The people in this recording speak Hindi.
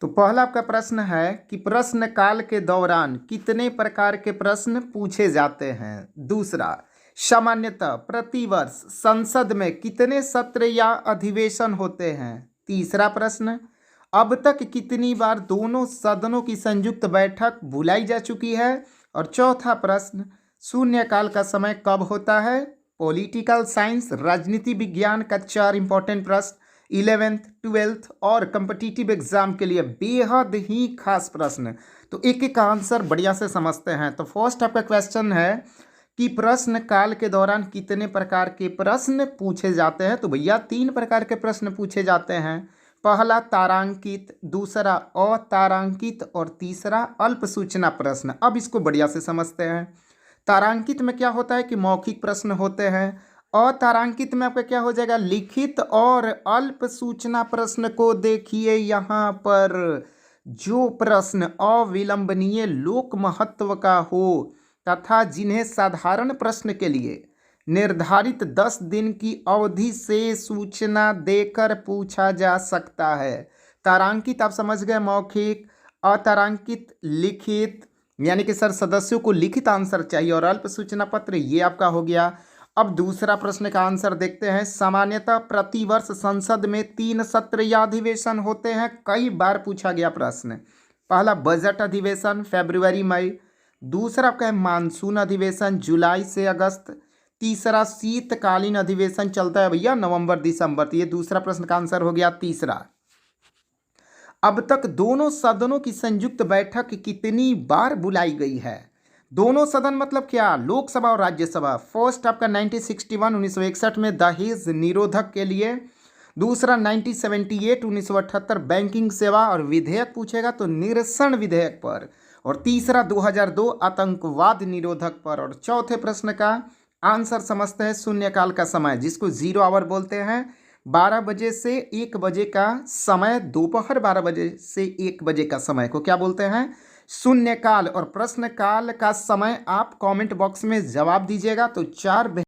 तो पहला आपका प्रश्न है कि प्रश्न काल के दौरान कितने प्रकार के प्रश्न पूछे जाते हैं। दूसरा, सामान्यतः प्रतिवर्ष संसद में कितने सत्र या अधिवेशन होते हैं। तीसरा प्रश्न, अब तक कितनी बार दोनों सदनों की संयुक्त बैठक बुलाई जा चुकी है। और चौथा प्रश्न, शून्यकाल का समय कब होता है। पॉलिटिकल साइंस राजनीति विज्ञान का 4 इंपॉर्टेंट प्रश्न 11th 12th और कम्पिटिटिव एग्जाम के लिए बेहद ही खास प्रश्न। तो एक एक का आंसर बढ़िया से समझते हैं। तो फर्स्ट आपका क्वेश्चन है कि प्रश्न काल के दौरान कितने प्रकार के प्रश्न पूछे जाते हैं। तो भैया 3 प्रकार के प्रश्न पूछे जाते हैं। पहला तारांकित, दूसरा अतारांकित और तीसरा अल्प सूचना प्रश्न। अब इसको बढ़िया से समझते हैं। तारांकित में क्या होता है कि मौखिक प्रश्न होते हैं। अतारांकित में आपका क्या हो जाएगा, लिखित। और अल्प सूचना प्रश्न को देखिए यहाँ पर, जो प्रश्न अविलंबनीय लोक महत्व का हो तथा जिन्हें साधारण प्रश्न के लिए निर्धारित 10 दिन की अवधि से सूचना देकर पूछा जा सकता है। तारांकित आप समझ गए मौखिक, अतारांकित लिखित, यानी कि सर सदस्यों को लिखित आंसर चाहिए, और अल्प सूचना पत्र ये आपका हो गया। अब दूसरा प्रश्न का आंसर देखते हैं। सामान्यतः प्रतिवर्ष संसद में 3 सत्र या अधिवेशन होते हैं। कई बार पूछा गया प्रश्न। पहला बजट अधिवेशन फरवरी मई, दूसरा आपका है मानसून अधिवेशन जुलाई से अगस्त, तीसरा शीतकालीन अधिवेशन चलता है भैया नवंबर दिसंबर। तो ये दूसरा प्रश्न का आंसर हो गया तीसरा। अब तक दोनों सदनों की संयुक्त बैठक कितनी बार बुलाई गई है। दोनों सदन मतलब क्या, लोकसभा और राज्यसभा। फर्स्ट आपका 1961 1961 में दहेज निरोधक के लिए, दूसरा 1978 1978 बैंकिंग सेवा और विधेयक पूछेगा तो निरसन विधेयक पर, और तीसरा 2002 आतंकवाद निरोधक पर। और चौथे प्रश्न का आंसर समझते हैं शून्यकाल का समय, जिसको 0 आवर बोलते हैं। 12 बजे से 1 बजे का समय, दोपहर 12 बजे से 1 बजे का समय को क्या बोलते हैं, शून्यकाल। और प्रश्न काल का समय आप कमेंट बॉक्स में जवाब दीजिएगा। तो 4